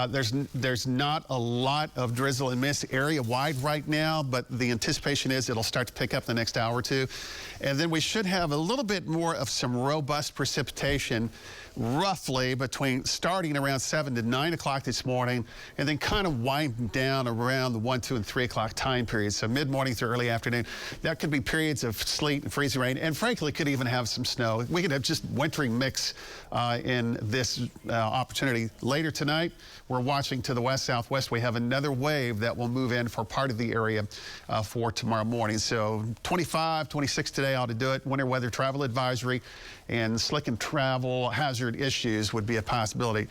There's not a lot of drizzle and mist area wide right now, but the anticipation is it'll start to pick up the next hour or two. And then we should have a little bit more of some robust precipitation roughly between starting around 7 to 9 o'clock this morning and then kind of winding down around the 1, 2, and 3 o'clock time period. So mid-morning through early afternoon. That could be periods of sleet and freezing rain, and frankly could even have some snow. We could have just wintry mix in this opportunity. Later tonight, we're watching to the west-southwest. We have another wave that will move in for part of the area for tomorrow morning. So 25, 26 today ought to do it. Winter weather travel advisory and slick and travel hazard issues would be a possibility.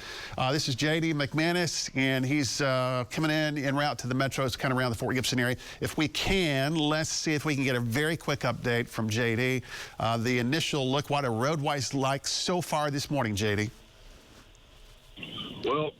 This is J.D. McManus, and he's coming in en route to the metros, kind of around the Fort Gibson area. If we can, let's see if we can get a very quick update from J.D. The initial look, what a roadway's like so far this morning, J.D. Well,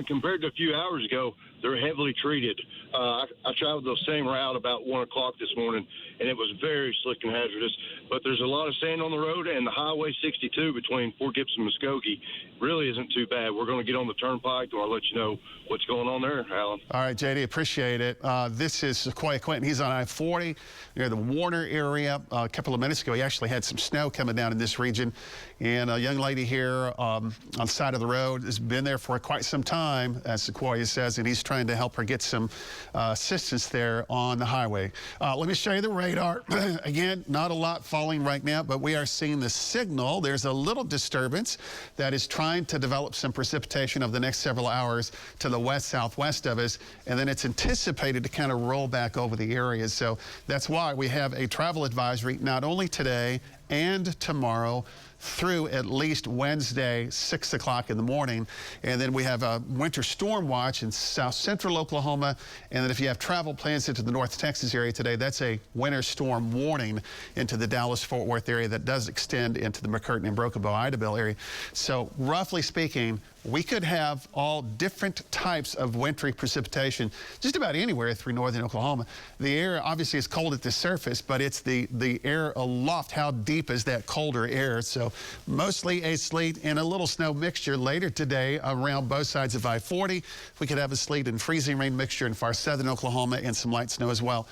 compared to a few hours ago, they're heavily treated. I traveled the same route about 1 o'clock this morning, and it was very slick and hazardous. But there's a lot of sand on the road, and the Highway 62 between Fort Gibson and Muskogee really isn't too bad. We're going to get on the turnpike, and I'll let you know what's going on there, Alan. All right, JD, appreciate it. This is Sequoia Quentin. He's on I-40 near the Warner area. A couple of minutes ago, he actually had some snow coming down in this region. And a young lady here on the side of the road has been there for quite some time, as Sequoia says, and he's trying to help her get some assistance there on the highway. Let me show you the radar. Again, not a lot falling right now, but we are seeing the signal. There's a little disturbance that is trying to develop some precipitation over the next several hours to the west-southwest of us, and then it's anticipated to kind of roll back over the areas. So that's why we have a travel advisory not only today and tomorrow through at least Wednesday, 6 o'clock in the morning. And then we have a winter storm watch in south central Oklahoma. And then if you have travel plans into the North Texas area today, that's a winter storm warning into the Dallas-Fort Worth area that does extend into the McCurtain and Broken Bow-Idabel area. So roughly speaking, we could have all different types of wintry precipitation just about anywhere through northern Oklahoma. The air obviously is cold at the surface, but it's the air aloft. How deep is that colder air? So mostly a sleet and a little snow mixture later today around both sides of I-40. We could have a sleet and freezing rain mixture in far southern Oklahoma and some light snow as well.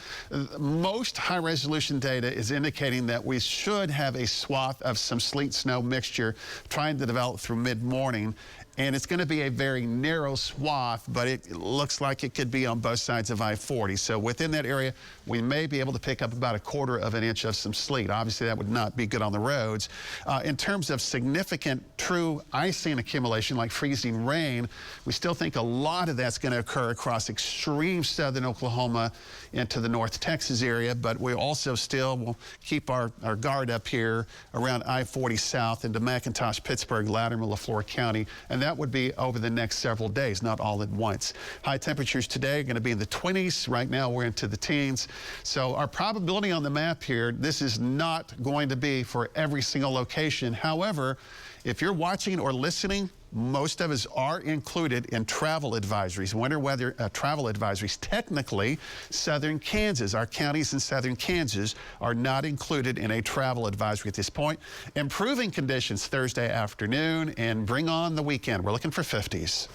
Most high-resolution data is indicating that we should have a swath of some sleet snow mixture trying to develop through mid-morning. And it's going to be a very narrow swath, but it looks like it could be on both sides of I-40. So within that area, we may be able to pick up about 1/4 of an inch of some sleet. Obviously, that would not be good on the roads. In terms of significant true icing accumulation, like freezing rain, we still think a lot of that's going to occur across extreme southern Oklahoma into the North Texas area, but we also still will keep our guard up here around I-40 south into McIntosh, Pittsburgh, Latimer, LaFleur County, and that would be over the next several days, not all at once. High temperatures today are going to be in the 20s. Right now, we're into the teens. So our probability on the map here, this is not going to be for every single location. However, if you're watching or listening, most of us are included in travel advisories, winter weather travel advisories. Technically, southern Kansas, our counties in southern Kansas are not included in a travel advisory at this point. Improving conditions Thursday afternoon and bring on the weekend. We're looking for 50s.